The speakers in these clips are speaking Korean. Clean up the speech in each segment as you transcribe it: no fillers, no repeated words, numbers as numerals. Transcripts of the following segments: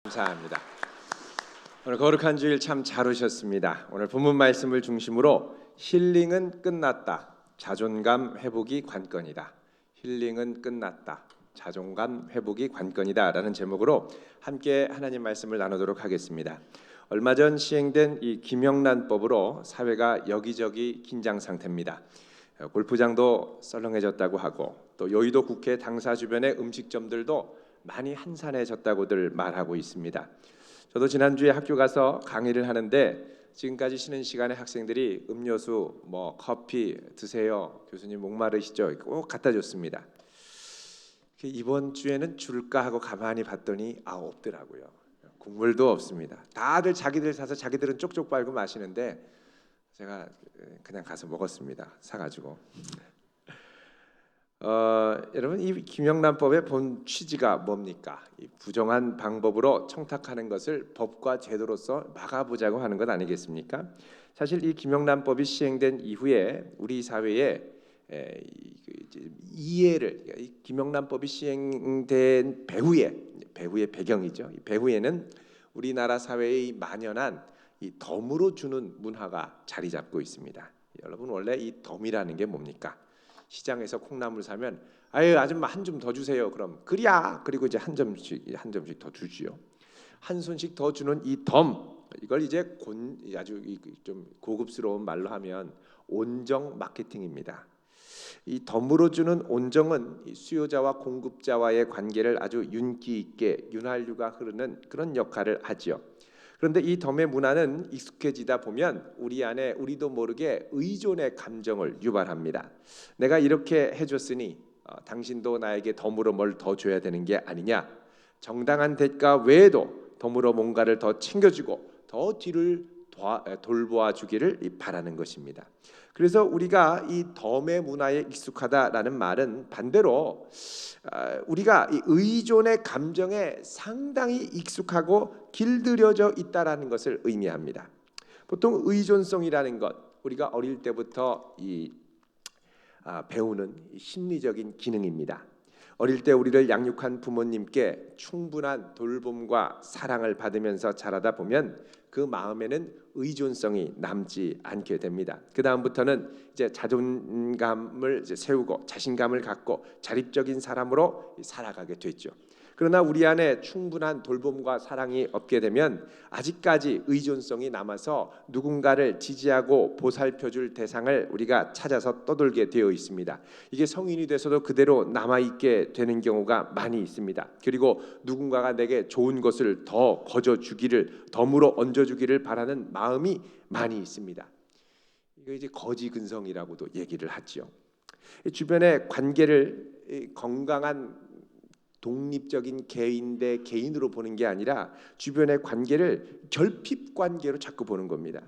감사합니다. 오늘 거룩한 주일 참 잘 오셨습니다. 오늘 본문 말씀을 중심으로 힐링은 끝났다. 자존감 회복이 관건이다. 힐링은 끝났다. 자존감 회복이 관건이다라는 제목으로 함께 하나님 말씀을 나누도록 하겠습니다. 얼마 전 시행된 이 김영란법으로 사회가 여기저기 긴장 상태입니다. 골프장도 썰렁해졌다고 하고 또 여의도 국회 당사 주변의 음식점들도 많이 한산해졌다고들 말하고 있습니다. 저도 지난주에 학교 가서 강의를 하는데 지금까지 쉬는 시간에 학생들이 음료수, 커피 드세요. 교수님 목마르시죠? 꼭 갖다 줬습니다. 이번 주에는 줄까 하고 가만히 봤더니 없더라고요. 국물도 없습니다. 다들 자기들 사서 자기들은 쪽쪽 빨고 마시는데 제가 그냥 가서 먹었습니다. 사가지고. 여러분, 이 김영란법의 본 취지가 뭡니까? 이 부정한 방법으로 청탁하는 것을 법과 제도로서 막아보자고 하는 것 아니겠습니까? 사실 이 김영란법이 시행된 이후에 우리 사회에 이해를, 이 김영란법이 시행된 배후의 배경이죠. 이 배후에는 우리나라 사회의 만연한 이 덤으로 주는 문화가 자리 잡고 있습니다. 여러분, 원래 이 덤이라는 게 뭡니까? 시장에서 콩나물 사면 아줌마 한 줌 더 주세요. 그럼 그래야 그리고 이제 한 점씩 더 주지요. 한 손씩 더 주는 이 덤, 이걸 이제 아주 좀 고급스러운 말로 하면 온정 마케팅입니다. 이 덤으로 주는 온정은 이 수요자와 공급자와의 관계를 아주 윤기 있게 윤활유가 흐르는 그런 역할을 하지요. 그런데 이 덤의 문화는 익숙해지다 보면 우리 안에 우리도 모르게 의존의 감정을 유발합니다. 내가 이렇게 해줬으니 당신도 나에게 덤으로 뭘 더 줘야 되는 게 아니냐. 정당한 대가 외에도 덤으로 뭔가를 더 챙겨주고 더 뒤를 돌보아 주기를 바라는 것입니다. 그래서 우리가 이 덤의 문화에 익숙하다라는 말은 반대로 우리가 이 의존의 감정에 상당히 익숙하고 길들여져 있다라는 것을 의미합니다. 보통 의존성이라는 것, 우리가 어릴 때부터 배우는 심리적인 기능입니다. 어릴 때 우리를 양육한 부모님께 충분한 돌봄과 사랑을 받으면서 자라다 보면 그 마음에는 의존성이 남지 않게 됩니다. 그 다음부터는 이제 자존감을 세우고 자신감을 갖고 자립적인 사람으로 살아가게 됐죠. 그러나 우리 안에 충분한 돌봄과 사랑이 없게 되면 아직까지 의존성이 남아서 누군가를 지지하고 보살펴줄 대상을 우리가 찾아서 떠돌게 되어 있습니다. 이게 성인이 돼서도 그대로 남아있게 되는 경우가 많이 있습니다. 그리고 누군가가 내게 좋은 것을 더 거저주기를, 덤으로 얹어주기를 바라는 마음이 많이 있습니다. 이거 이제 거지근성이라고도 얘기를 하죠. 주변의 관계를 건강한 독립적인 개인 대 개인으로 보는 게 아니라 주변의 관계를 결핍 관계로 자꾸 보는 겁니다.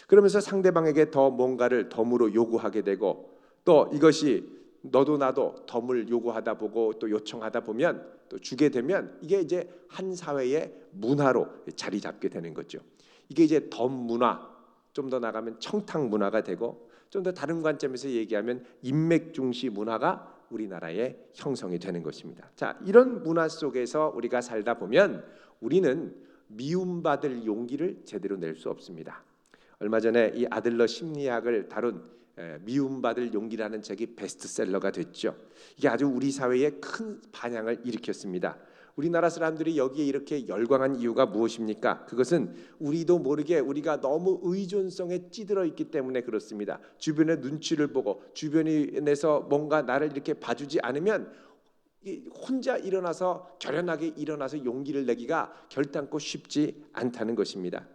그러면서 상대방에게 더 뭔가를 덤으로 요구하게 되고 또 이것이 너도 나도 덤을 요구하다 보고 또 요청하다 보면 또 주게 되면 이게 이제 한 사회의 문화로 자리 잡게 되는 거죠. 이게 이제 덤 문화, 좀 더 나가면 청탁 문화가 되고 좀 더 다른 관점에서 얘기하면 인맥 중시 문화가 우리나라의 형성이 되는 것입니다. 자, 이런 문화 속에서 우리가 살다 보면 우리는 미움받을 용기를 제대로 낼 수 없습니다. 얼마 전에 이 아들러 심리학을 다룬 미움받을 용기라는 책이 베스트셀러가 됐죠. 이게 아주 우리 사회에 큰 반향을 일으켰습니다. 우리나라 사람들이 여기에 이렇게 열광한 이유가 무엇입니까? 그것은 우리도 모르게 우리가 너무 의존성에 찌들어 있기 때문에 그렇습니다. 주변의 눈치를 보고 주변에서 뭔가 나를 이렇게 봐주지 않으면 혼자 결연하게 일어나서 용기를 내기가 결단코 쉽지 않다는 것입니다.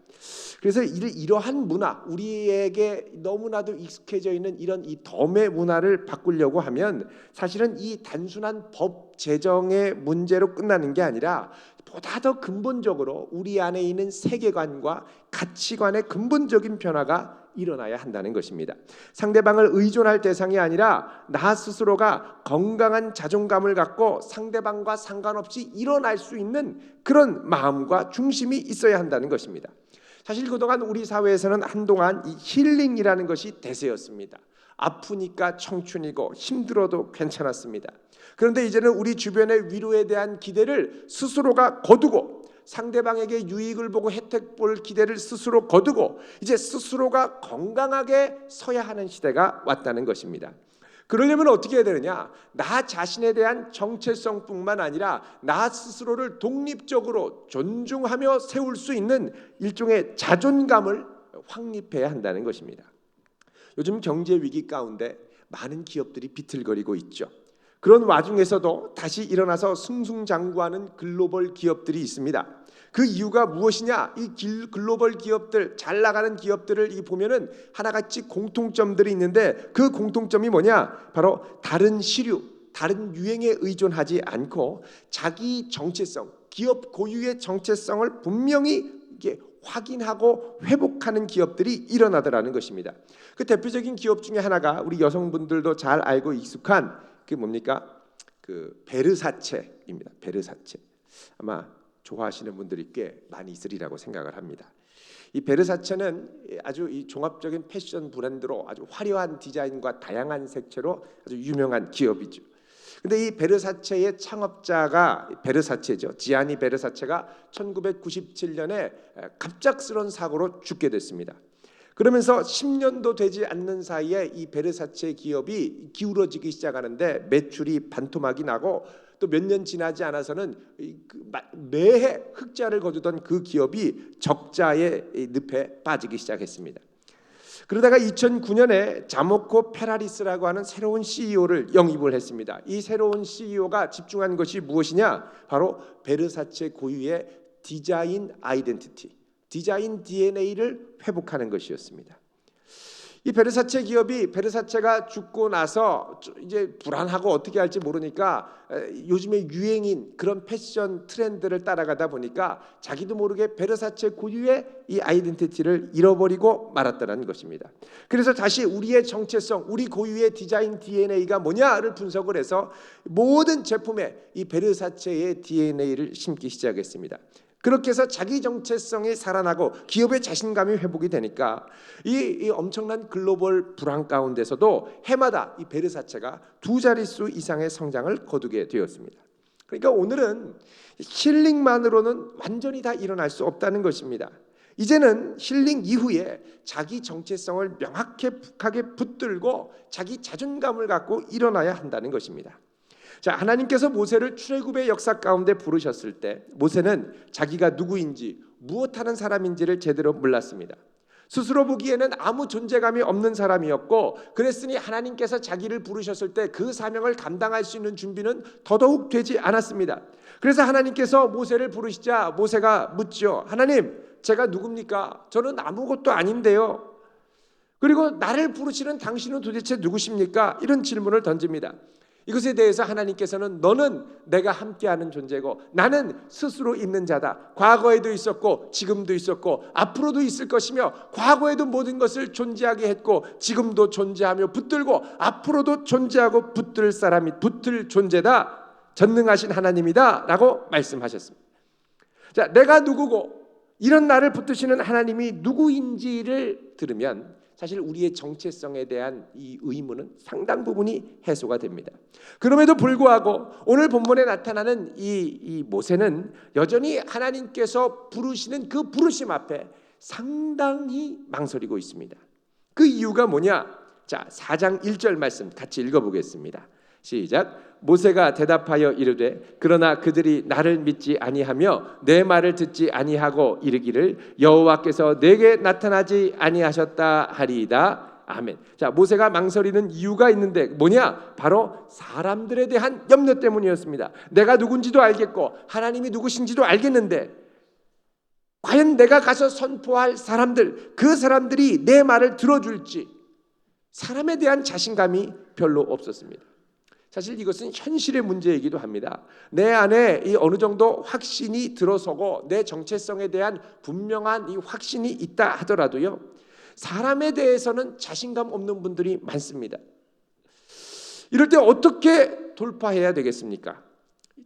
그래서 이러한 문화, 우리에게 너무나도 익숙해져 있는 이런 이 덤의 문화를 바꾸려고 하면 사실은 이 단순한 법 제정의 문제로 끝나는 게 아니라 보다 더 근본적으로 우리 안에 있는 세계관과 가치관의 근본적인 변화가 일어나야 한다는 것입니다. 상대방을 의존할 대상이 아니라 나 스스로가 건강한 자존감을 갖고 상대방과 상관없이 일어날 수 있는 그런 마음과 중심이 있어야 한다는 것입니다. 사실 그동안 우리 사회에서는 한동안 이 힐링이라는 것이 대세였습니다. 아프니까 청춘이고 힘들어도 괜찮았습니다. 그런데 이제는 우리 주변의 위로에 대한 기대를 스스로가 거두고 상대방에게 유익을 보고 혜택 볼 기대를 스스로 거두고 이제 스스로가 건강하게 서야 하는 시대가 왔다는 것입니다. 그러려면 어떻게 해야 되느냐? 나 자신에 대한 정체성뿐만 아니라 나 스스로를 독립적으로 존중하며 세울 수 있는 일종의 자존감을 확립해야 한다는 것입니다. 요즘 경제 위기 가운데 많은 기업들이 비틀거리고 있죠. 그런 와중에서도 다시 일어나서 승승장구하는 글로벌 기업들이 있습니다. 그 이유가 무엇이냐? 이 글로벌 기업들, 잘 나가는 기업들을 보면은 하나같이 공통점들이 있는데 그 공통점이 뭐냐? 바로 다른 시류, 다른 유행에 의존하지 않고 자기 정체성, 기업 고유의 정체성을 분명히 이게 확인하고 회복하는 기업들이 일어나더라는 것입니다. 그 대표적인 기업 중에 하나가 우리 여성분들도 잘 알고 익숙한 그 뭡니까? 그 베르사체입니다. 베르사체. 아마 좋아하시는 분들이 꽤 많이 있으리라고 생각을 합니다. 이 베르사체는 아주 이 종합적인 패션 브랜드로 아주 화려한 디자인과 다양한 색채로 아주 유명한 기업이죠. 근데 이 베르사체의 창업자가 베르사체죠. 지아니 베르사체가 1997년에 갑작스러운 사고로 죽게 됐습니다. 그러면서 10년도 되지 않는 사이에 이 베르사체 기업이 기울어지기 시작하는데 매출이 반토막이 나고 또 몇 년 지나지 않아서는 매해 흑자를 거두던 그 기업이 적자의 늪에 빠지기 시작했습니다. 그러다가 2009년에 자모코 페라리스라고 하는 새로운 CEO를 영입을 했습니다. 이 새로운 CEO가 집중한 것이 무엇이냐? 바로 베르사체 고유의 디자인 아이덴티티, 디자인 DNA를 회복하는 것이었습니다. 이 베르사체 기업이 베르사체가 죽고 나서 이제 불안하고 어떻게 할지 모르니까 요즘에 유행인 그런 패션 트렌드를 따라가다 보니까 자기도 모르게 베르사체 고유의 이 아이덴티티를 잃어버리고 말았다는 것입니다. 그래서 다시 우리의 정체성, 우리 고유의 디자인 DNA가 뭐냐를 분석을 해서 모든 제품에 이 베르사체의 DNA를 심기 시작했습니다. 그렇게 해서 자기 정체성이 살아나고 기업의 자신감이 회복이 되니까 이 엄청난 글로벌 불황 가운데서도 해마다 이 베르사체가 2자릿수 이상의 성장을 거두게 되었습니다. 그러니까 오늘은 힐링만으로는 완전히 다 일어날 수 없다는 것입니다. 이제는 힐링 이후에 자기 정체성을 명확하게 붙들고 자기 자존감을 갖고 일어나야 한다는 것입니다. 자, 하나님께서 모세를 출애굽의 역사 가운데 부르셨을 때 모세는 자기가 누구인지 무엇하는 사람인지를 제대로 몰랐습니다. 스스로 보기에는 아무 존재감이 없는 사람이었고 그랬으니 하나님께서 자기를 부르셨을 때 그 사명을 감당할 수 있는 준비는 더더욱 되지 않았습니다. 그래서 하나님께서 모세를 부르시자 모세가 묻죠. 하나님, 제가 누굽니까? 저는 아무것도 아닌데요. 그리고 나를 부르시는 당신은 도대체 누구십니까? 이런 질문을 던집니다. 이것에 대해서 하나님께서는 너는 내가 함께하는 존재고 나는 스스로 있는 자다. 과거에도 있었고 지금도 있었고 앞으로도 있을 것이며 과거에도 모든 것을 존재하게 했고 지금도 존재하며 붙들고 앞으로도 존재하고 붙들 존재다. 전능하신 하나님이다 라고 말씀하셨습니다. 자, 내가 누구고 이런 나를 붙드시는 하나님이 누구인지를 들으면 사실 우리의 정체성에 대한 이 의문은 상당 부분이 해소가 됩니다. 그럼에도 불구하고 오늘 본문에 나타나는 이 모세는 여전히 하나님께서 부르시는 그 부르심 앞에 상당히 망설이고 있습니다. 그 이유가 뭐냐? 자, 4장 1절 말씀 같이 읽어보겠습니다. 시작. 모세가 대답하여 이르되 그러나 그들이 나를 믿지 아니하며 내 말을 듣지 아니하고 이르기를 여호와께서 내게 나타나지 아니하셨다 하리이다. 아멘. 자, 모세가 망설이는 이유가 있는데 뭐냐? 바로 사람들에 대한 염려 때문이었습니다. 내가 누군지도 알겠고 하나님이 누구신지도 알겠는데 과연 내가 가서 선포할 사람들, 그 사람들이 내 말을 들어줄지 사람에 대한 자신감이 별로 없었습니다. 사실 이것은 현실의 문제이기도 합니다. 내 안에 이 어느 정도 확신이 들어서고 내 정체성에 대한 분명한 이 확신이 있다 하더라도요, 사람에 대해서는 자신감 없는 분들이 많습니다. 이럴 때 어떻게 돌파해야 되겠습니까?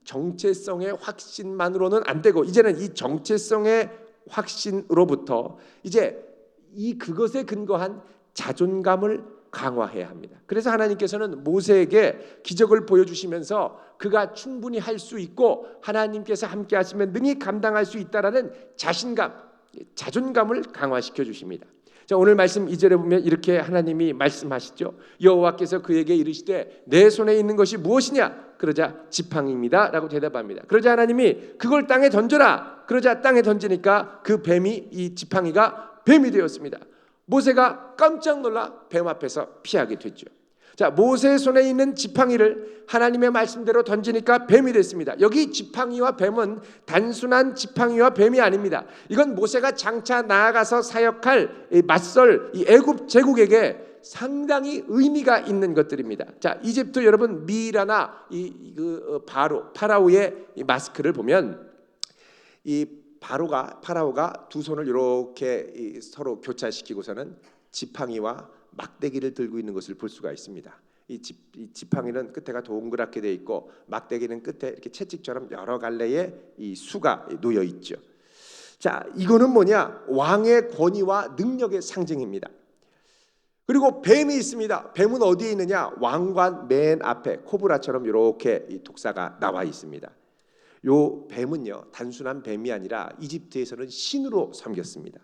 정체성의 확신만으로는 안 되고 이제는 이 정체성의 확신으로부터 이제 그것에 근거한 자존감을 강화해야 합니다. 그래서 하나님께서는 모세에게 기적을 보여주시면서 그가 충분히 할 수 있고 하나님께서 함께 하시면 능히 감당할 수 있다라는 자신감, 자존감을 강화시켜 주십니다. 자, 오늘 말씀 2절에 보면 이렇게 하나님이 말씀하시죠. 여호와께서 그에게 이르시되 내 손에 있는 것이 무엇이냐? 그러자 지팡이입니다 라고 대답합니다. 그러자 하나님이 그걸 땅에 던져라. 그러자 땅에 던지니까 그 뱀이, 이 지팡이가 뱀이 되었습니다. 모세가 깜짝 놀라 뱀 앞에서 피하게 됐죠. 자, 모세의 손에 있는 지팡이를 하나님의 말씀대로 던지니까 뱀이 됐습니다. 여기 지팡이와 뱀은 단순한 지팡이와 뱀이 아닙니다. 이건 모세가 장차 나아가서 사역할 맞설 이 애굽 제국에게 상당히 의미가 있는 것들입니다. 자, 이집트 여러분 미라나 파라오의 이 마스크를 보면 이 파라오가 두 손을 이렇게 서로 교차시키고서는 지팡이와 막대기를 들고 있는 것을 볼 수가 있습니다. 이 지팡이는 끝에가 동그랗게 되어 있고 막대기는 끝에 이렇게 채찍처럼 여러 갈래의 이 수가 놓여 있죠. 자, 이거는 뭐냐? 왕의 권위와 능력의 상징입니다. 그리고 뱀이 있습니다. 뱀은 어디에 있느냐? 왕관 맨 앞에 코브라처럼 이렇게 이 독사가 나와 있습니다. 요 뱀은요, 단순한 뱀이 아니라 이집트에서는 신으로 섬겼습니다.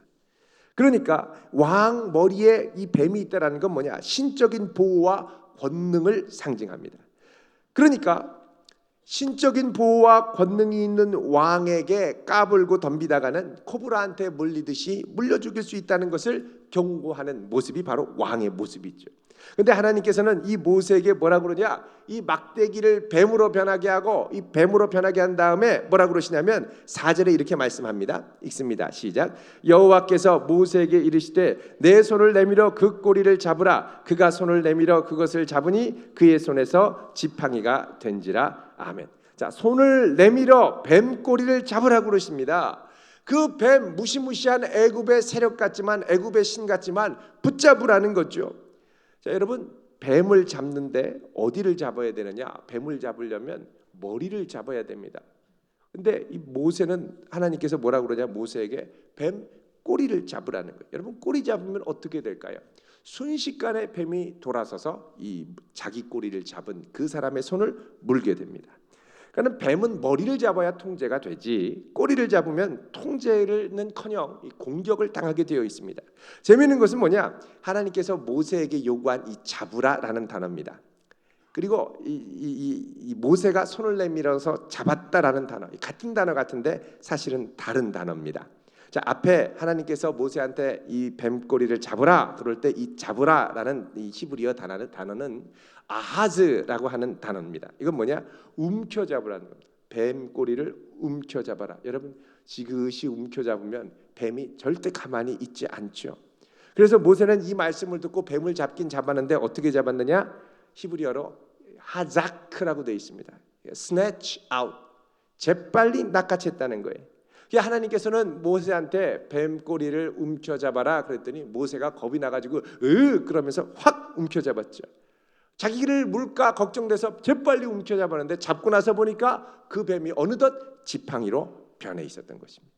그러니까 왕 머리에 이 뱀이 있다라는 건 뭐냐? 신적인 보호와 권능을 상징합니다. 그러니까 신적인 보호와 권능이 있는 왕에게 까불고 덤비다가는 코브라한테 물리듯이 물려 죽일 수 있다는 것을 경고하는 모습이 바로 왕의 모습이죠. 근데 하나님께서는 이 모세에게 뭐라 그러냐? 이 막대기를 뱀으로 변하게 하고 이 뱀으로 변하게 한 다음에 뭐라 그러시냐면 4절에 이렇게 말씀합니다. 읽습니다. 시작. 여호와께서 모세에게 이르시되 내 손을 내밀어 그 꼬리를 잡으라. 그가 손을 내밀어 그것을 잡으니 그의 손에서 지팡이가 된지라. 아멘. 자, 손을 내밀어 뱀 꼬리를 잡으라고 그러십니다. 그 뱀 무시무시한 애굽의 세력 같지만 애굽의 신 같지만 붙잡으라는 거죠. 자, 여러분 뱀을 잡는데 어디를 잡아야 되느냐? 뱀을 잡으려면 머리를 잡아야 됩니다. 근데 이 모세는 하나님께서 뭐라 그러냐? 모세에게 뱀 꼬리를 잡으라는 거예요. 여러분 꼬리 잡으면 어떻게 될까요? 순식간에 뱀이 돌아서서 이 자기 꼬리를 잡은 그 사람의 손을 물게 됩니다. 그러니까 뱀은 머리를 잡아야 통제가 되지 꼬리를 잡으면 통제는커녕 공격을 당하게 되어 있습니다. 재미있는 것은 뭐냐? 하나님께서 모세에게 요구한 이 잡으라라는 단어입니다. 그리고 이 모세가 손을 내밀어서 잡았다라는 단어, 같은 단어 같은데 사실은 다른 단어입니다. 자, 앞에 하나님께서 모세한테 이 뱀꼬리를 잡으라 그럴 때 이 잡으라라는 이 히브리어 단어는 아하즈라고 하는 단어입니다. 이건 뭐냐? 움켜잡으라는 겁니다. 뱀꼬리를 움켜잡아라. 여러분 지그시 움켜잡으면 뱀이 절대 가만히 있지 않죠. 그래서 모세는 이 말씀을 듣고 뱀을 잡긴 잡았는데 어떻게 잡았느냐? 히브리어로 하자크라고 되어 있습니다. snatch out, 재빨리 낚아챘다는 거예요. 하나님께서는 모세한테 뱀꼬리를 움켜잡아라 그랬더니 모세가 겁이 나가지고 그러면서 확 움켜잡았죠. 자기를 물까 걱정돼서 재빨리 움켜잡았는데 잡고 나서 보니까 그 뱀이 어느덧 지팡이로 변해 있었던 것입니다.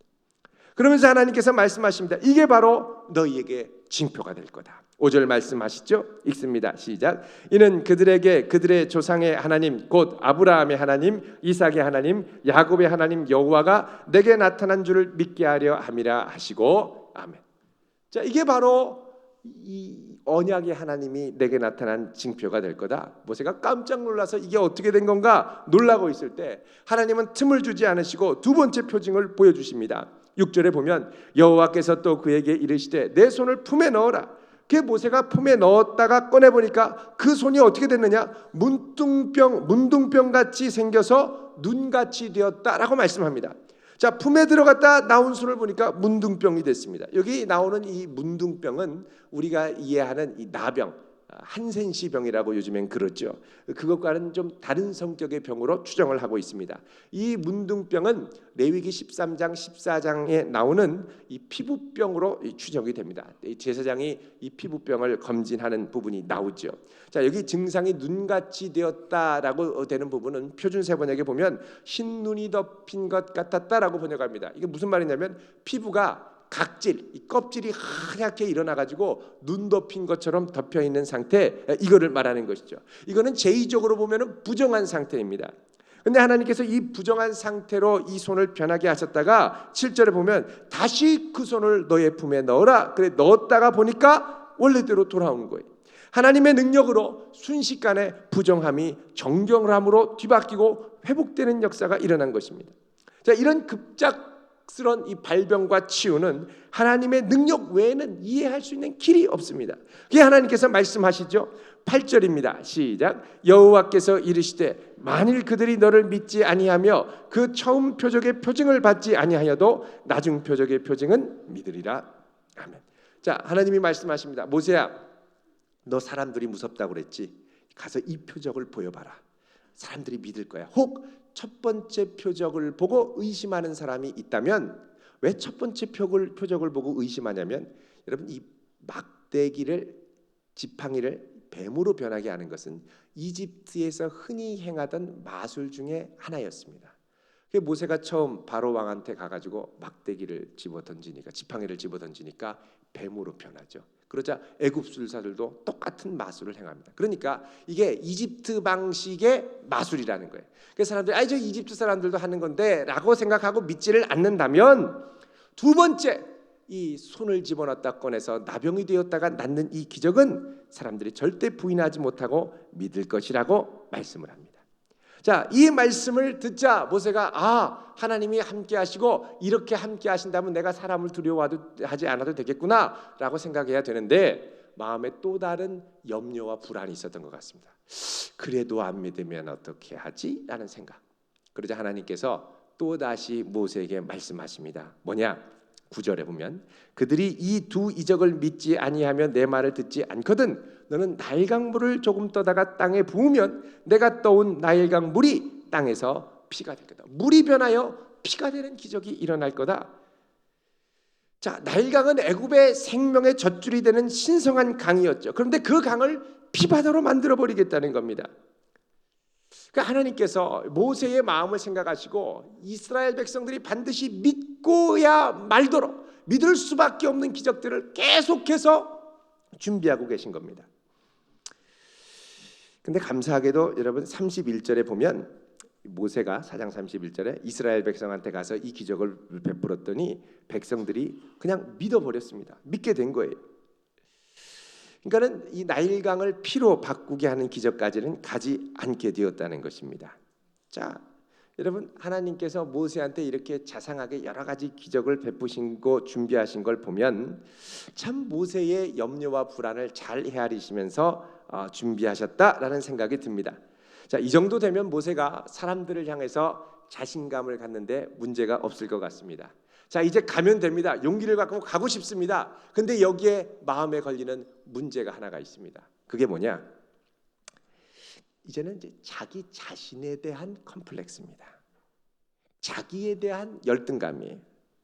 그러면서 하나님께서 말씀하십니다. 이게 바로 너희에게 징표가 될 거다. 5절 말씀하시죠. 읽습니다. 시작. 이는 그들에게 그들의 조상의 하나님 곧 아브라함의 하나님, 이삭의 하나님, 야곱의 하나님 여호와가 내게 나타난 줄을 믿게 하려 함이라 하시고 아멘. 자, 이게 바로 이 언약의 하나님이 내게 나타난 징표가 될 거다. 모세가 깜짝 놀라서 이게 어떻게 된 건가 놀라고 있을 때 하나님은 틈을 주지 않으시고 두 번째 표징을 보여주십니다. 6절에 보면 여호와께서 또 그에게 이르시되 내 손을 품에 넣어라. 그 모세가 품에 넣었다가 꺼내보니까 그 손이 어떻게 됐느냐? 문둥병 같이 생겨서 눈같이 되었다라고 말씀합니다. 자, 품에 들어갔다 나온 손을 보니까 문둥병이 됐습니다. 여기 나오는 이 문둥병은 우리가 이해하는 이 나병, 한센시 병이라고 요즘엔 그러죠. 그것과는 좀 다른 성격의 병으로 추정을 하고 있습니다. 이 문둥병은 레위기 13장 14장에 나오는 이 피부병으로 추정이 됩니다. 제사장이 이 피부병을 검진하는 부분이 나오죠. 자, 여기 증상이 눈같이 되었다라고 되는 부분은 표준 세번역에 보면 흰 눈이 덮인 것 같았다라고 번역합니다. 이게 무슨 말이냐면 피부가 각질, 이 껍질이 하얗게 일어나가지고 눈 덮인 것처럼 덮여 있는 상태, 이거를 말하는 것이죠. 이거는 제2적으로 보면은 부정한 상태입니다. 근데 하나님께서 이 부정한 상태로 이 손을 변하게 하셨다가 7절에 보면 다시 그 손을 너의 품에 넣어라. 그래 넣었다가 보니까 원래대로 돌아온 거예요. 하나님의 능력으로 순식간에 부정함이 정결함으로 뒤바뀌고 회복되는 역사가 일어난 것입니다. 자, 이런 급작스런 이 발병과 치유는 하나님의 능력 외에는 이해할 수 있는 길이 없습니다. 그게 하나님께서 말씀하시죠. 8절입니다. 시작. 여호와께서 이르시되 만일 그들이 너를 믿지 아니하며 그 처음 표적의 표징을 받지 아니하여도 나중 표적의 표징은 믿으리라. 아멘. 자, 하나님이 말씀하십니다. 모세야, 너 사람들이 무섭다고 그랬지? 가서 이 표적을 보여봐라. 사람들이 믿을 거야. 혹 첫 번째 표적을 보고 의심하는 사람이 있다면, 왜 첫 번째 표적을 보고 의심하냐면, 여러분 이 막대기를 지팡이를 뱀으로 변하게 하는 것은 이집트에서 흔히 행하던 마술 중에 하나였습니다. 모세가 처음 바로 왕한테 가가지고 막대기를 집어 던지니까, 지팡이를 집어 던지니까 뱀으로 변하죠. 그러자 애굽 술사들도 똑같은 마술을 행합니다. 그러니까 이게 이집트 방식의 마술이라는 거예요. 그래서 사람들이 저 이집트 사람들도 하는 건데 라고 생각하고 믿지를 않는다면, 두 번째 이 손을 집어넣었다 꺼내서 나병이 되었다가 낫는 이 기적은 사람들이 절대 부인하지 못하고 믿을 것이라고 말씀을 합니다. 자, 이 말씀을 듣자 모세가 하나님이 함께 하시고 이렇게 함께 하신다면 내가 사람을 두려워하지 않아도 되겠구나 라고 생각해야 되는데, 마음에 또 다른 염려와 불안이 있었던 것 같습니다. 그래도 안 믿으면 어떻게 하지? 라는 생각. 그러자 하나님께서 또다시 모세에게 말씀하십니다. 뭐냐? 9절에 보면 그들이 이 두 이적을 믿지 아니하면 내 말을 듣지 않거든 너는 나일강물을 조금 떠다가 땅에 부으면 내가 떠온 나일강물이 땅에서 피가 될 거다. 물이 변하여 피가 되는 기적이 일어날 거다. 자, 나일강은 애굽의 생명의 젖줄이 되는 신성한 강이었죠. 그런데 그 강을 피바다로 만들어 버리겠다는 겁니다. 그러니까 하나님께서 모세의 마음을 생각하시고 이스라엘 백성들이 반드시 믿고야 말도록 믿을 수밖에 없는 기적들을 계속해서 준비하고 계신 겁니다. 근데 감사하게도 여러분 31절에 보면 모세가 4장 31절에 이스라엘 백성한테 가서 이 기적을 베풀었더니 백성들이 그냥 믿어버렸습니다. 믿게 된 거예요. 그러니까는 이 나일강을 피로 바꾸게 하는 기적까지는 가지 않게 되었다는 것입니다. 자, 여러분 하나님께서 모세한테 이렇게 자상하게 여러 가지 기적을 베푸신 거 준비하신 걸 보면 참 모세의 염려와 불안을 잘 헤아리시면서 준비하셨다라는 생각이 듭니다. 자, 이 정도 되면 모세가 사람들을 향해서 자신감을 갖는데 문제가 없을 것 같습니다. 자, 이제 가면 됩니다. 용기를 갖고 가고 싶습니다. 근데 여기에 마음에 걸리는 문제가 하나가 있습니다. 그게 뭐냐? 이제는 이제 자기 자신에 대한 컴플렉스입니다. 자기에 대한 열등감이에요.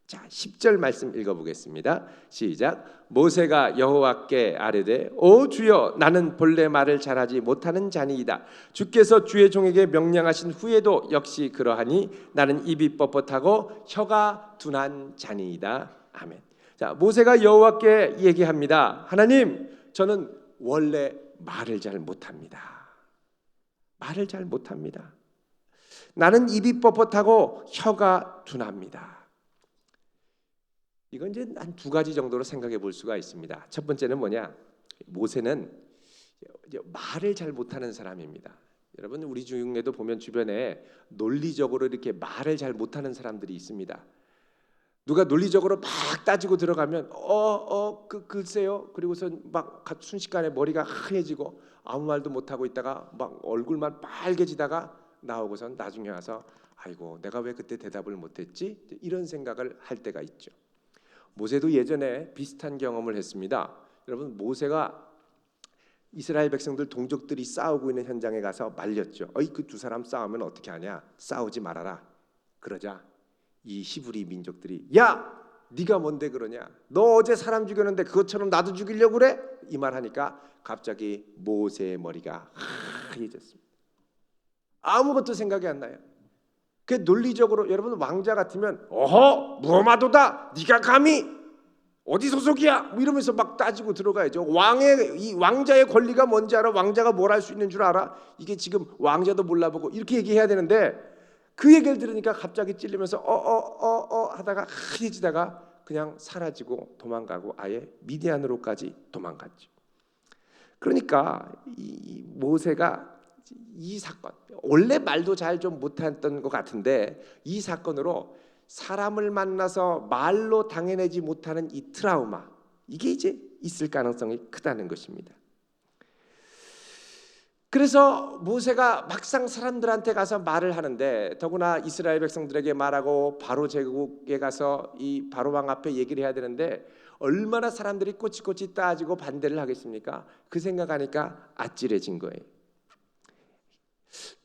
자, 10절 말씀 읽어보겠습니다. 시작. 모세가 여호와께 아뢰되 오 주여 나는 본래 말을 잘하지 못하는 자니이다. 주께서 주의 종에게 명령하신 후에도 역시 그러하니 나는 입이 뻣뻣하고 혀가 둔한 자니이다. 아멘. 자, 모세가 여호와께 얘기합니다. 하나님, 저는 원래 말을 잘 못합니다. 말을 잘 못합니다. 나는 입이 뻣뻣하고 혀가 둔합니다. 이건 이제 한 두 가지 정도로 생각해 볼 수가 있습니다. 첫 번째는 뭐냐? 모세는 말을 잘 못하는 사람입니다. 여러분 우리 중에도 보면 주변에 논리적으로 이렇게 말을 잘 못하는 사람들이 있습니다. 누가 논리적으로 막 따지고 들어가면 글쎄요. 그리고선 막 순식간에 머리가 하얘지고 아무 말도 못하고 있다가 막 얼굴만 빨개지다가 나오고선 나중에 와서 아이고 내가 왜 그때 대답을 못했지? 이런 생각을 할 때가 있죠. 모세도 예전에 비슷한 경험을 했습니다. 여러분 모세가 이스라엘 백성들 동족들이 싸우고 있는 현장에 가서 말렸죠. 그 두 사람 싸우면 어떻게 하냐? 싸우지 말아라. 그러자 이 히브리 민족들이 야 네가 뭔데 그러냐? 너 어제 사람 죽였는데 그것처럼 나도 죽이려고 그래? 이 말 하니까 갑자기 모세의 머리가 하얘졌습니다. 아무것도 생각이 안 나요. 그 논리적으로 여러분 왕자 같으면 어허 무엄하도다 네가 감히 어디 소속이야? 뭐 이러면서 막 따지고 들어가야죠. 이 왕자의 권리가 뭔지 알아? 왕자가 뭘 할 수 있는 줄 알아? 이게 지금 왕자도 몰라보고 이렇게 얘기해야 되는데 그 얘기를 들으니까 갑자기 찔리면서 하다가 하얘지다가 그냥 사라지고 도망가고 아예 미디안으로까지 도망갔죠. 그러니까 이 모세가 이 사건, 원래 말도 잘 좀 못했던 것 같은데 이 사건으로 사람을 만나서 말로 당해내지 못하는 이 트라우마, 이게 이제 있을 가능성이 크다는 것입니다. 그래서 모세가 막상 사람들한테 가서 말을 하는데, 더구나 이스라엘 백성들에게 말하고 바로 제국에 가서 이 바로 왕 앞에 얘기를 해야 되는데 얼마나 사람들이 꼬치꼬치 따지고 반대를 하겠습니까? 그 생각하니까 아찔해진 거예요.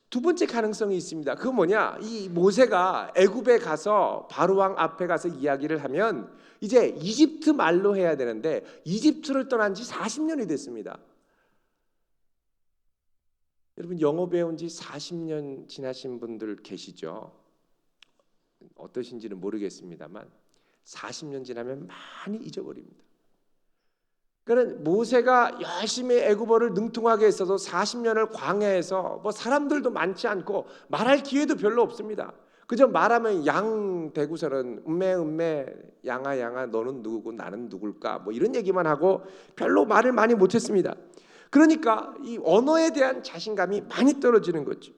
두 번째 가능성이 있습니다. 그건 뭐냐? 이 모세가 애굽에 가서 바로 왕 앞에 가서 이야기를 하면 이제 이집트 말로 해야 되는데 이집트를 떠난 지 40년이 됐습니다. 여러분 영어 배운 지 40년 지나신 분들 계시죠? 어떠신지는 모르겠습니다만 40년 지나면 많이 잊어버립니다. 그러니까 모세가 열심히 애굽어를 능통하게 했어도 40년을 광야에서 뭐 사람들도 많지 않고 말할 기회도 별로 없습니다. 그저 말하면 양 대구서는 음매 양아 너는 누구고 나는 누굴까 뭐 이런 얘기만 하고 별로 말을 많이 못했습니다. 그러니까 이 언어에 대한 자신감이 많이 떨어지는 거죠.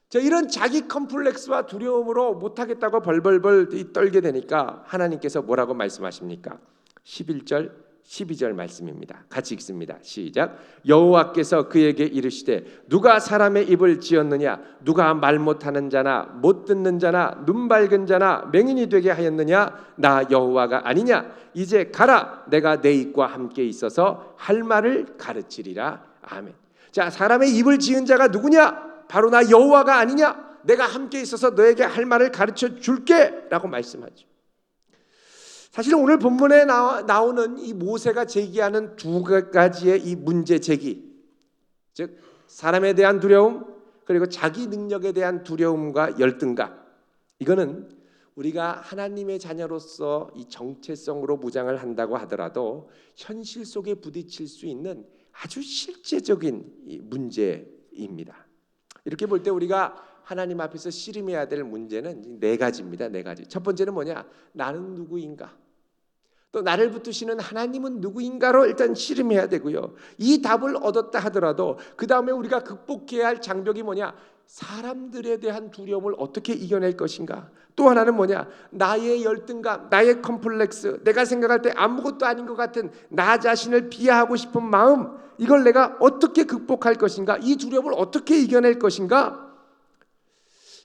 자, 이런 자기 컴플렉스와 두려움으로 못하겠다고 벌벌벌 떨게 되니까 하나님께서 뭐라고 말씀하십니까? 11절 12절 말씀입니다. 같이 읽습니다. 시작. 여호와께서 그에게 이르시되 누가 사람의 입을 지었느냐? 누가 말 못하는 자나 못 듣는 자나 눈 밝은 자나 맹인이 되게 하였느냐? 나 여호와가 아니냐? 이제 가라. 내가 내 입과 함께 있어서 할 말을 가르치리라. 아멘. 자, 사람의 입을 지은 자가 누구냐? 바로 나 여호와가 아니냐? 내가 함께 있어서 너에게 할 말을 가르쳐 줄게 라고 말씀하죠. 사실 오늘 본문에 나오는 이 모세가 제기하는 두 가지의 이 문제 제기, 즉 사람에 대한 두려움 그리고 자기 능력에 대한 두려움과 열등감, 이거는 우리가 하나님의 자녀로서 이 정체성으로 무장을 한다고 하더라도 현실 속에 부딪힐 수 있는 아주 실제적인 문제입니다. 이렇게 볼 때 우리가 하나님 앞에서 씨름해야 될 문제는 네 가지입니다. 네 가지. 첫 번째는 뭐냐? 나는 누구인가? 또 나를 붙드시는 하나님은 누구인가로 일단 씨름해야 되고요. 이 답을 얻었다 하더라도 그 다음에 우리가 극복해야 할 장벽이 뭐냐? 사람들에 대한 두려움을 어떻게 이겨낼 것인가? 또 하나는 뭐냐? 나의 열등감, 나의 컴플렉스, 내가 생각할 때 아무것도 아닌 것 같은 나 자신을 비하하고 싶은 마음, 이걸 내가 어떻게 극복할 것인가? 이 두려움을 어떻게 이겨낼 것인가?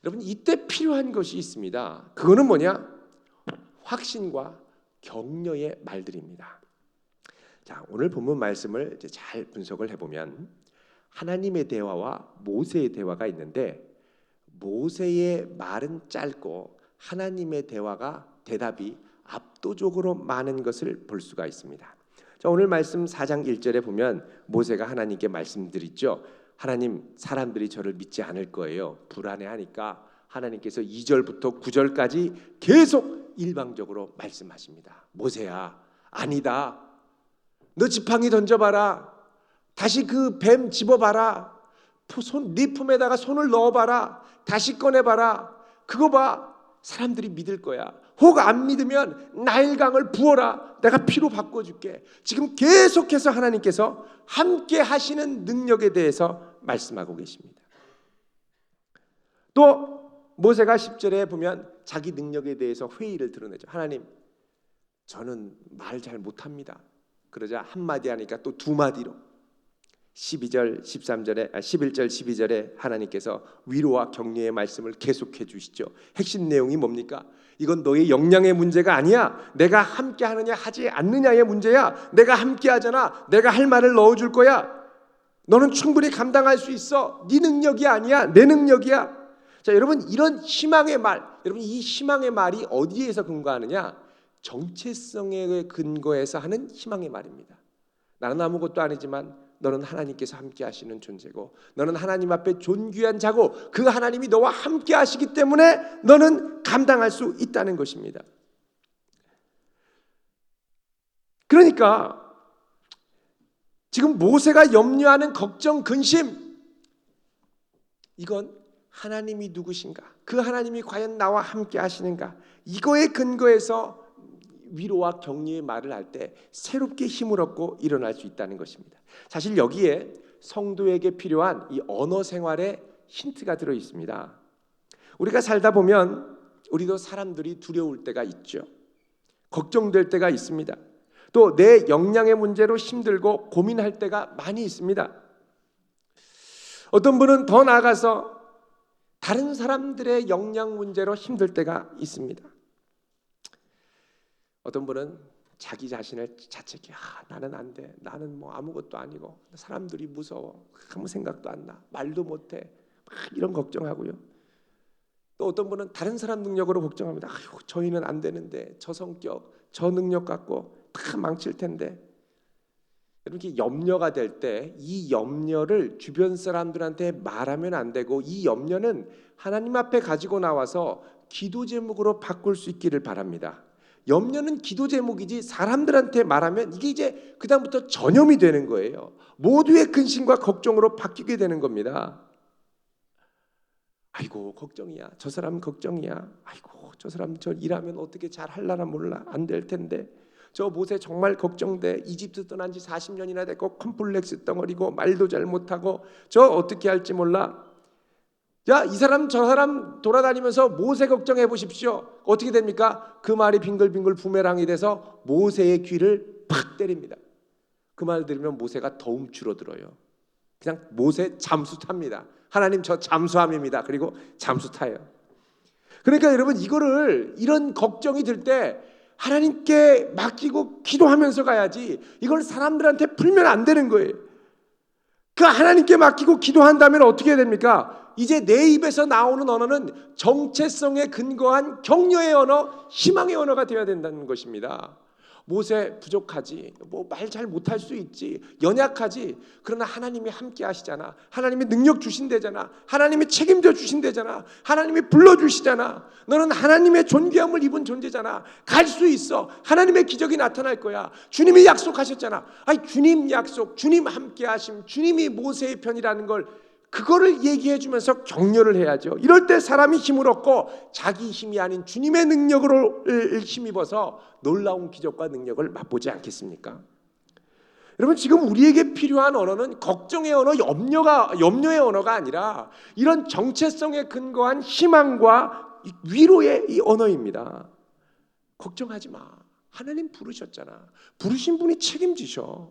여러분 이때 필요한 것이 있습니다. 그거는 뭐냐? 확신과 격려의 말들입니다. 자, 오늘 본문 말씀을 이제 잘 분석을 해보면 하나님의 대화와 모세의 대화가 있는데 모세의 말은 짧고 하나님의 대답이 압도적으로 많은 것을 볼 수가 있습니다. 자, 오늘 말씀 4장 1절에 보면 모세가 하나님께 말씀드리죠. 하나님, 사람들이 저를 믿지 않을 거예요. 불안해하니까 하나님께서 2절부터 9절까지 계속 일방적으로 말씀하십니다. 모세야, 아니다. 너 지팡이 던져봐라. 다시 그 뱀 집어봐라. 네 품에다가 손을 넣어봐라. 다시 꺼내봐라. 그거 봐. 사람들이 믿을 거야. 혹 안 믿으면 나일강을 부어라. 내가 피로 바꿔줄게. 지금 계속해서 하나님께서 함께 하시는 능력에 대해서 말씀하고 계십니다. 또 모세가 10절에 보면 자기 능력에 대해서 회의를 드러내죠. 하나님, 저는 말 잘 못합니다. 그러자 한마디 하니까 또 두 마디로 11절 12절에 하나님께서 위로와 격려의 말씀을 계속해 주시죠. 핵심 내용이 뭡니까? 이건 너의 역량의 문제가 아니야. 내가 함께 하느냐 하지 않느냐의 문제야. 내가 함께 하잖아. 내가 할 말을 넣어줄 거야. 너는 충분히 감당할 수 있어. 네 능력이 아니야. 내 능력이야. 자, 여러분 이런 희망의 말, 여러분 이 희망의 말이 어디에서 근거하느냐? 정체성에 근거해서 하는 희망의 말입니다. 나는 아무것도 아니지만 너는 하나님께서 함께 하시는 존재고 너는 하나님 앞에 존귀한 자고 그 하나님이 너와 함께 하시기 때문에 너는 감당할 수 있다는 것입니다. 그러니까 지금 모세가 염려하는 걱정, 근심, 이건 하나님이 누구신가? 그 하나님이 과연 나와 함께 하시는가? 이거에 근거해서 위로와 격려의 말을 할 때 새롭게 힘을 얻고 일어날 수 있다는 것입니다. 사실 여기에 성도에게 필요한 이 언어 생활에 힌트가 들어 있습니다. 우리가 살다 보면 우리도 사람들이 두려울 때가 있죠. 걱정될 때가 있습니다. 또 내 역량의 문제로 힘들고 고민할 때가 많이 있습니다. 어떤 분은 더 나아가서 다른 사람들의 역량 문제로 힘들 때가 있습니다. 어떤 분은 자기 자신을 자책해. 나는 안 돼. 나는 뭐 아무것도 아니고 사람들이 무서워. 아무 생각도 안 나. 말도 못해. 막 이런 걱정하고요. 또 어떤 분은 다른 사람 능력으로 걱정합니다. 아유, 저희는 안 되는데, 저 성격, 저 능력 갖고 다 망칠 텐데. 이렇게 염려가 될 때 이 염려를 주변 사람들한테 말하면 안 되고, 이 염려는 하나님 앞에 가지고 나와서 기도 제목으로 바꿀 수 있기를 바랍니다. 염려는 기도 제목이지 사람들한테 말하면 이게 이제 그다음부터 전염이 되는 거예요. 모두의 근심과 걱정으로 바뀌게 되는 겁니다. 아이고 걱정이야. 저 사람 걱정이야. 아이고 저 사람 저 일하면 어떻게 잘 할라나 몰라. 안 될 텐데. 저 모세 정말 걱정돼. 이집트 떠난 지 40년이나 됐고 컴플렉스 덩어리고 말도 잘 못하고 저 어떻게 할지 몰라. 야, 이 사람 저 사람 돌아다니면서 모세 걱정해 보십시오. 어떻게 됩니까? 그 말이 빙글빙글 부메랑이 돼서 모세의 귀를 팍 때립니다. 그 말 들으면 모세가 더 움츠러들어요. 그냥 모세 잠수 탑니다. 하나님 저 잠수함입니다. 그리고 잠수 타요. 그러니까 여러분 이런 걱정이 들 때 하나님께 맡기고 기도하면서 가야지, 이걸 사람들한테 풀면 안 되는 거예요. 그 하나님께 맡기고 기도한다면 어떻게 됩니까? 이제 내 입에서 나오는 언어는 정체성에 근거한 격려의 언어, 희망의 언어가 되어야 된다는 것입니다. 모세 부족하지, 뭐 말 잘 못할 수 있지, 연약하지. 그러나 하나님이 함께 하시잖아. 하나님이 능력 주신대잖아. 하나님이 책임져 주신대잖아. 하나님이 불러주시잖아. 너는 하나님의 존귀함을 입은 존재잖아. 갈 수 있어. 하나님의 기적이 나타날 거야. 주님이 약속하셨잖아. 아니 주님 약속, 주님 함께 하심, 주님이 모세의 편이라는 걸, 그거를 얘기해 주면서 격려를 해야죠. 이럴 때 사람이 힘을 얻고 자기 힘이 아닌 주님의 능력으로 힘입어서 놀라운 기적과 능력을 맛보지 않겠습니까? 여러분 지금 우리에게 필요한 언어는 걱정의 언어, 염려의 언어가 아니라 이런 정체성에 근거한 희망과 위로의 이 언어입니다. 걱정하지 마. 하나님 부르셨잖아. 부르신 분이 책임지셔.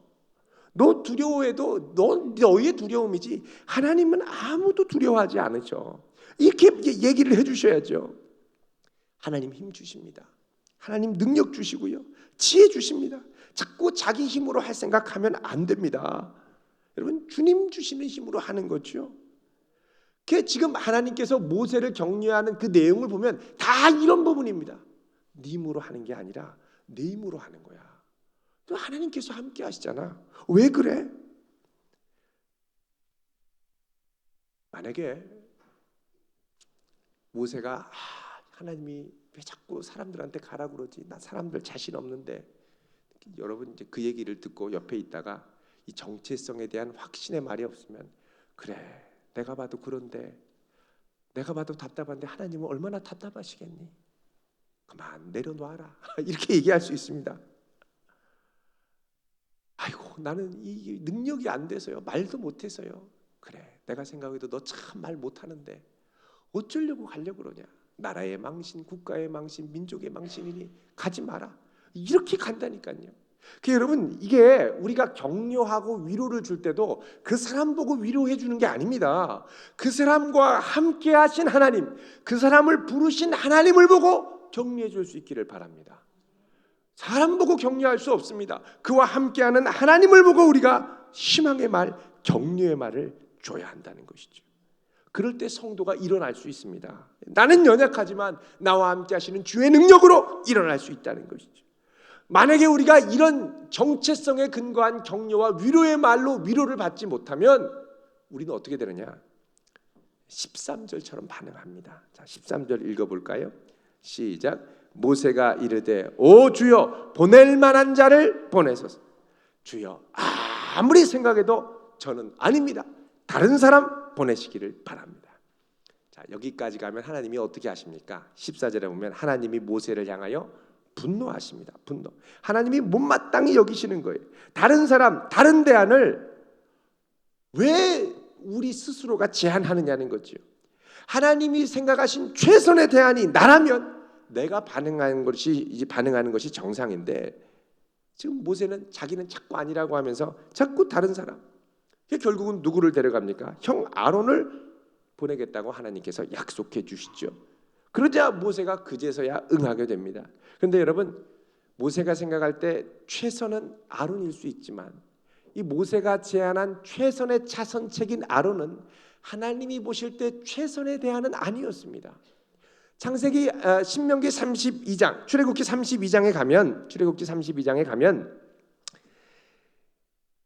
너 두려워해도 너의 두려움이지 하나님은 아무도 두려워하지 않으셔. 이렇게 얘기를 해주셔야죠. 하나님 힘 주십니다. 하나님 능력 주시고요, 지혜 주십니다. 자꾸 자기 힘으로 할 생각하면 안 됩니다. 여러분 주님 주시는 힘으로 하는 거죠. 지금 하나님께서 모세를 격려하는 그 내용을 보면 다 이런 부분입니다. 네 힘으로 하는 게 아니라 내 힘으로 하는 거야. 또 하나님께서 함께 하시잖아. 왜 그래? 만약에 모세가 하나님이 왜 자꾸 사람들한테 가라 그러지? 나 사람들 자신 없는데. 여러분 이제 그 얘기를 듣고 옆에 있다가 이 정체성에 대한 확신의 말이 없으면, 그래 내가 봐도 그런데, 내가 봐도 답답한데 하나님은 얼마나 답답하시겠니? 그만 내려놔라. 이렇게 얘기할 수 있습니다. 아이고 나는 이 능력이 안 돼서요. 말도 못해서요. 그래 내가 생각해도 너 참 말 못하는데 어쩌려고 가려고 그러냐. 나라의 망신, 국가의 망신, 민족의 망신이니 가지 마라. 이렇게 간다니까요. 여러분 이게 우리가 격려하고 위로를 줄 때도 그 사람 보고 위로해 주는 게 아닙니다. 그 사람과 함께 하신 하나님, 그 사람을 부르신 하나님을 보고 격려해 줄 수 있기를 바랍니다. 사람 보고 격려할 수 없습니다. 그와 함께하는 하나님을 보고 우리가 희망의 말, 격려의 말을 줘야 한다는 것이죠. 그럴 때 성도가 일어날 수 있습니다. 나는 연약하지만 나와 함께 하시는 주의 능력으로 일어날 수 있다는 것이죠. 만약에 우리가 이런 정체성에 근거한 격려와 위로의 말로 위로를 받지 못하면 우리는 어떻게 되느냐? 13절처럼 반응합니다. 자, 13절 읽어볼까요? 시작. 모세가 이르되 오 주여 보낼 만한 자를 보내소서. 주여 아무리 생각해도 저는 아닙니다. 다른 사람 보내시기를 바랍니다. 자, 여기까지 가면 하나님이 어떻게 하십니까? 14절에 보면 하나님이 모세를 향하여 분노하십니다. 분노. 하나님이 못마땅히 여기시는 거예요. 다른 사람, 다른 대안을 왜 우리 스스로가 제안하느냐는 거죠. 하나님이 생각하신 최선의 대안이 나라면 내가 반응하는 것이 정상인데 지금 모세는 자기는 자꾸 아니라고 하면서 자꾸 다른 사람. 결국은 누구를 데려갑니까? 형 아론을 보내겠다고 하나님께서 약속해 주시죠. 그러자 모세가 그제서야 응하게 됩니다. 그런데 여러분, 모세가 생각할 때 최선은 아론일 수 있지만 이 모세가 제안한 최선의 차선책인 아론은 하나님이 보실 때 최선의 대안은 아니었습니다. 창세기 신명기 32장, 출애굽기 32장에 가면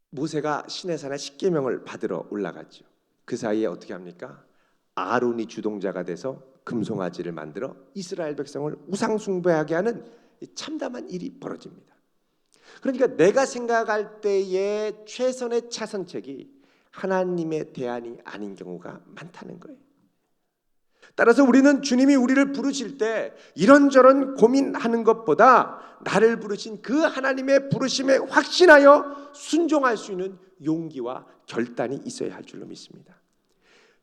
모세가 시내산에 십계명을 받으러 올라갔죠. 그 사이에 어떻게 합니까? 아론이 주동자가 돼서 금송아지를 만들어 이스라엘 백성을 우상 숭배하게 하는 참담한 일이 벌어집니다. 그러니까 내가 생각할 때의 최선의 차선책이 하나님의 대안이 아닌 경우가 많다는 거예요. 따라서 우리는 주님이 우리를 부르실 때 이런저런 고민하는 것보다 나를 부르신 그 하나님의 부르심에 확신하여 순종할 수 있는 용기와 결단이 있어야 할 줄로 믿습니다.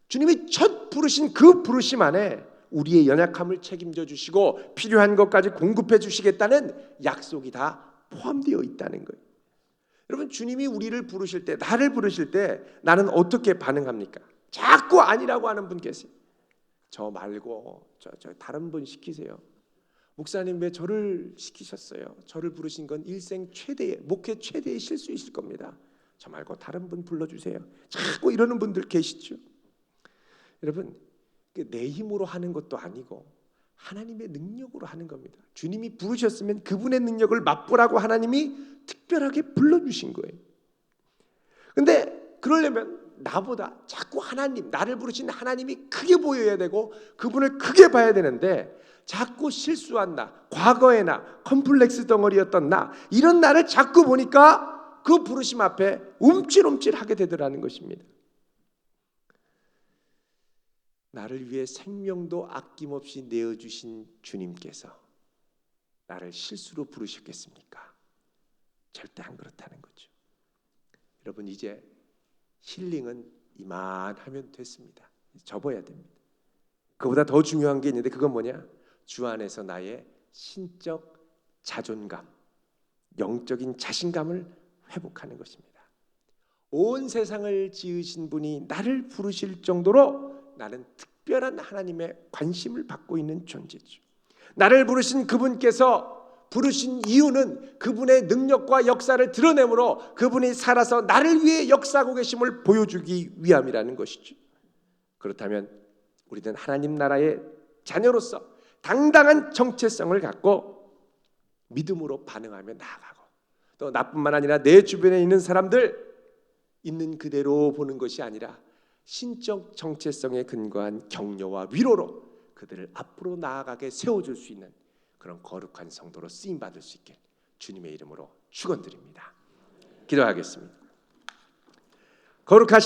주님이 첫 부르신 그 부르심 안에 우리의 연약함을 책임져 주시고 필요한 것까지 공급해 주시겠다는 약속이 다 포함되어 있다는 거예요. 여러분, 주님이 우리를 부르실 때, 나를 부르실 때 나는 어떻게 반응합니까? 자꾸 아니라고 하는 분 계세요. 저 말고 저 다른 분 시키세요. 목사님 왜 저를 시키셨어요? 저를 부르신 건 일생 최대의 목회 최대의 실수이실 겁니다. 저 말고 다른 분 불러주세요. 자꾸 이러는 분들 계시죠. 여러분, 내 힘으로 하는 것도 아니고 하나님의 능력으로 하는 겁니다. 주님이 부르셨으면 그분의 능력을 맛보라고 하나님이 특별하게 불러주신 거예요. 근데 그러려면 나보다 자꾸 하나님, 나를 부르신 하나님이 크게 보여야 되고 그분을 크게 봐야 되는데 자꾸 실수한 나, 과거의 나, 컴플렉스 덩어리였던 나, 이런 나를 자꾸 보니까 그 부르심 앞에 움찔움찔하게 되더라는 것입니다. 나를 위해 생명도 아낌없이 내어주신 주님께서 나를 실수로 부르셨겠습니까? 절대 안 그렇다는 거죠. 여러분, 이제 힐링은 이만하면 됐습니다. 접어야 됩니다. 그보다 더 중요한 게 있는데 그건 뭐냐? 주 안에서 나의 신적 자존감, 영적인 자신감을 회복하는 것입니다. 온 세상을 지으신 분이 나를 부르실 정도로 나는 특별한 하나님의 관심을 받고 있는 존재죠. 나를 부르신 그분께서 부르신 이유는 그분의 능력과 역사를 드러내므로 그분이 살아서 나를 위해 역사하고 계심을 보여주기 위함이라는 것이죠. 그렇다면 우리는 하나님 나라의 자녀로서 당당한 정체성을 갖고 믿음으로 반응하며 나아가고, 또 나뿐만 아니라 내 주변에 있는 사람들 있는 그대로 보는 것이 아니라 신적 정체성에 근거한 격려와 위로로 그들을 앞으로 나아가게 세워줄 수 있는 그런 거룩한 성도로 쓰임받을 수 있게 주님의 이름으로 축원드립니다. 기도하겠습니다. 거룩하신